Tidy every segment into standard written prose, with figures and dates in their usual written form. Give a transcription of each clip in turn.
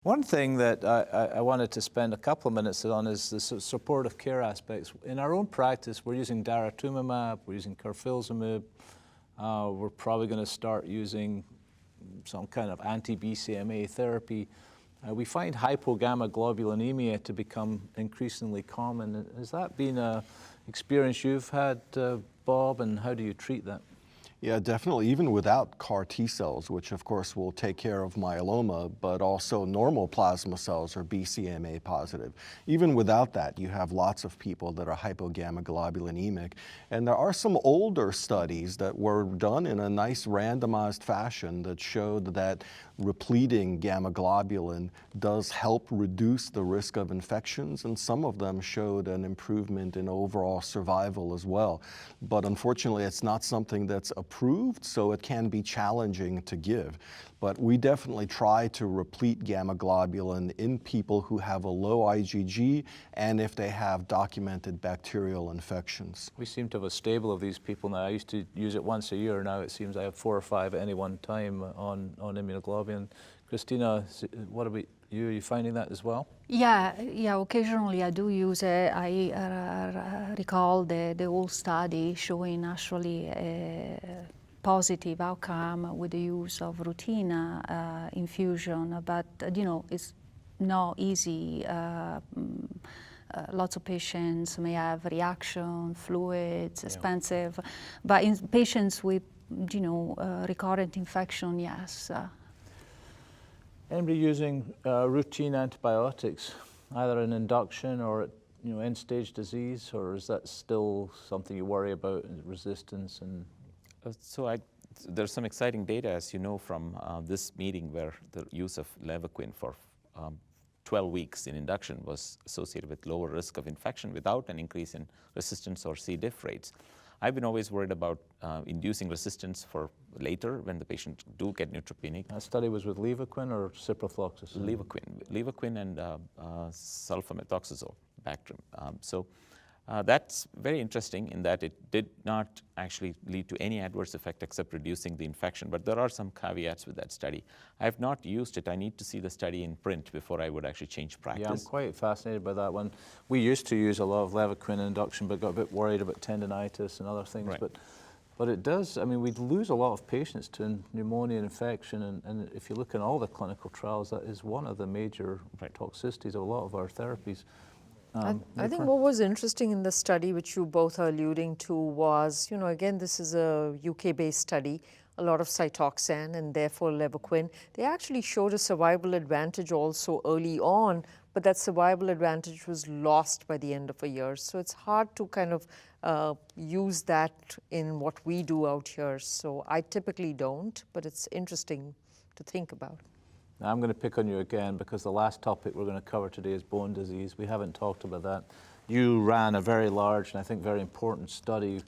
One thing that I wanted to spend a couple of minutes on is the supportive care aspects. In our own practice, we're using daratumumab, we're using carfilzomib, we're probably going to start using some kind of anti-BCMA therapy. We find hypogammaglobulinemia to become increasingly common. Has that been an experience you've had, Bob, and how do you treat that? Yeah, definitely. Even without CAR T cells, which of course will take care of myeloma, but also normal plasma cells are BCMA positive. Even without that, you have lots of people that are hypogammaglobulinemic. And there are some older studies that were done in a nice randomized fashion that showed that repleting gamma globulin does help reduce the risk of infections, and some of them showed an improvement in overall survival as well. But unfortunately, it's not something that's approved, so it can be challenging to give. But we definitely try to replete gamma globulin in people who have a low IgG and if they have documented bacterial infections. We seem to have a stable of these people now. I used to use it once a year. Now it seems I have 4 or 5 at any one time on immunoglobulin. Christina, what about you? Are you finding that as well? Yeah, occasionally I do use it. I recall the old study showing actually a positive outcome with the use of routine infusion, but you know, it's not easy. Lots of patients may have reaction, fluids, expensive, but in patients with, you know, recurrent infection, yes. Anybody using routine antibiotics, either in induction or at, you know, end-stage disease, or is that still something you worry about, resistance? And there's some exciting data, as you know, from this meeting where the use of Levaquin for 12 weeks in induction was associated with lower risk of infection without an increase in resistance or C. diff rates. I've been always worried about inducing resistance for later when the patient do get neutropenic. That study was with Levaquin or ciprofloxacin? Levaquin and sulfamethoxazole, Bactrim. That's very interesting in that it did not actually lead to any adverse effect except reducing the infection, but there are some caveats with that study. I have not used it. I need to see the study in print before I would actually change practice. Yeah, I'm quite fascinated by that one. We used to use a lot of Levaquin in induction, but got a bit worried about tendinitis and other things. Right. But it does, I mean, we lose a lot of patients to pneumonia and infection, and if you look at all the clinical trials, that is one of the major toxicities of a lot of our therapies. I think what was interesting in the study, which you both are alluding to, was, you know, again, this is a UK-based study, a lot of Cytoxan and therefore Levaquin. They actually showed a survival advantage also early on, but that survival advantage was lost by the end of a year. So it's hard to kind of use that in what we do out here. So I typically don't, but it's interesting to think about. Now I'm going to pick on you again because the last topic we're going to cover today is bone disease. We haven't talked about that. You ran a very large and I think very important study. I'd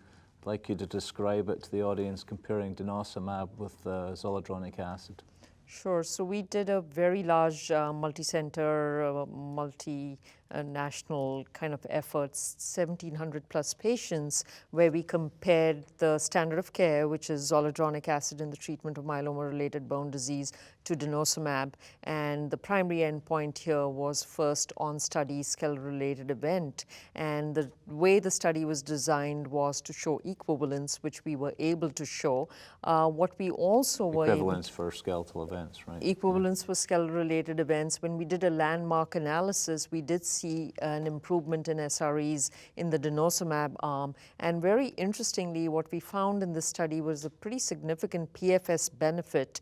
like you to describe it to the audience, comparing denosumab with zoledronic acid. Sure. So we did a very large multi-center, multi-national kind of efforts, 1,700 plus patients, where we compared the standard of care, which is zoledronic acid in the treatment of myeloma-related bone disease, to denosumab. And the primary endpoint here was first on-study skeletal-related event. And the way the study was designed was to show equivalence, which we were able to show. What we also were equivalence for skeletal events, right? Equivalence for skeletal-related events. When we did a landmark analysis, we did see an improvement in SREs in the denosumab arm. And very interestingly, what we found in this study was a pretty significant PFS benefit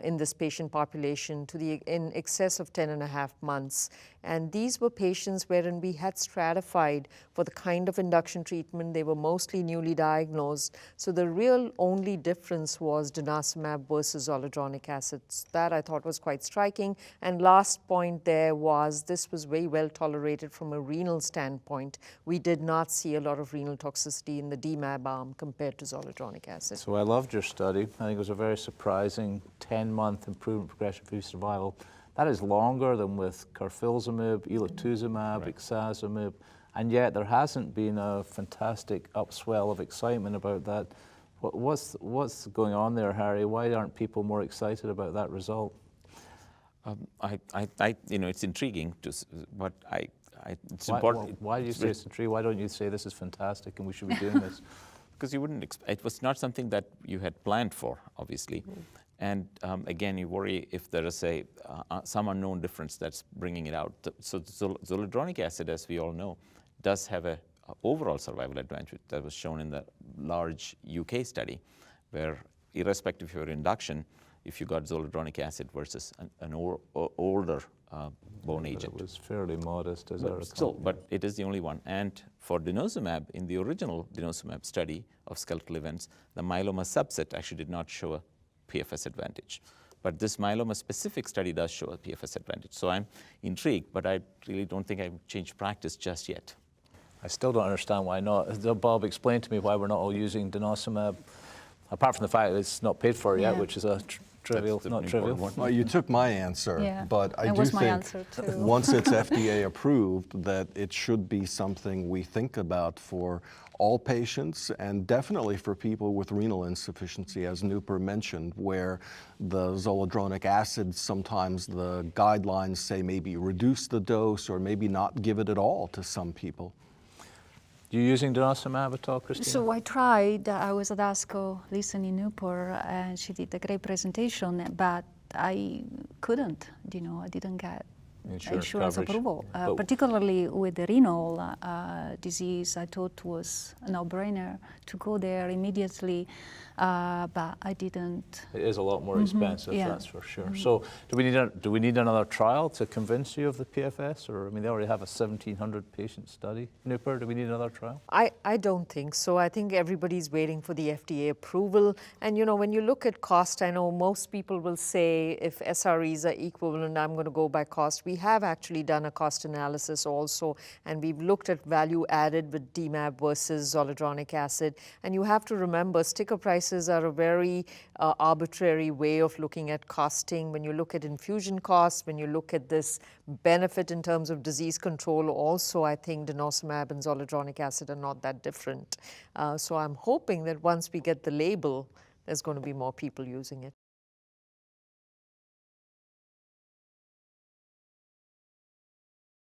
in this patient population in excess of 10.5 months. And these were patients wherein we had stratified for the kind of induction treatment. They were mostly newly diagnosed. So the real only difference was denosumab versus zoledronic acid. That I thought was quite striking. And last point there was this was very well tolerated from a renal standpoint. We did not see a lot of renal toxicity in the DMAB arm compared to zoledronic acid. So I loved your study. I think it was a very surprising 10-month improvement progression-free survival. That is longer than with carfilzomib, elotuzumab, ixazomib, and yet there hasn't been a fantastic upswell of excitement about that. What's going on there, Harry? Why aren't people more excited about that result? It's intriguing, but it's Why, important. why do you say it's intriguing? Why don't you say this is fantastic and we should be doing this? Because you wouldn't. It was not something that you had planned for, obviously. And again, you worry if there is some unknown difference that's bringing it out. So zoledronic acid, as we all know, does have a overall survival advantage that was shown in the large UK study, where irrespective of your induction, if you got zoledronic acid versus an older bone agent. It was fairly modest, as I recall. Still, but it is the only one. And for denosumab, in the original denosumab study of skeletal events, the myeloma subset actually did not show a PFS advantage. But this myeloma-specific study does show a PFS advantage. So I'm intrigued, but I really don't think I've changed practice just yet. I still don't understand why not. Bob explained to me why we're not all using denosumab, apart from the fact that it's not paid for yet, Yeah. which is a trivial, not trivial. Well, you took my answer, Yeah, but I that do was my think answer too. once it's FDA approved, that it should be something we think about for all patients and definitely for people with renal insufficiency, as Noopur mentioned, where the zoledronic acid, sometimes the guidelines say maybe reduce the dose or maybe not give it at all to some people. You using denosumab at all, Cristina? So I tried. I was at ASCO listening Noopur, and she did a great presentation, but I couldn't. I didn't get insurance coverage. approval, But- particularly with the renal disease. I thought was a no-brainer to go there immediately, but I didn't. It is a lot more expensive, yeah. that's for sure. So do we need another trial to convince you of the PFS? Or, I mean, they already have a 1,700 patient study. Noopur, do we need another trial? I don't think so. I think everybody's waiting for the FDA approval. And when you look at cost, I know most people will say if SREs are equivalent, I'm going to go by cost. We have actually done a cost analysis also, and we've looked at value added with DMAB versus zoledronic acid. And you have to remember, sticker prices are a very arbitrary way of looking at costing. When you look at infusion costs, when you look at this benefit in terms of disease control, also I think denosumab and zoledronic acid are not that different. So I'm hoping that once we get the label, there's going to be more people using it.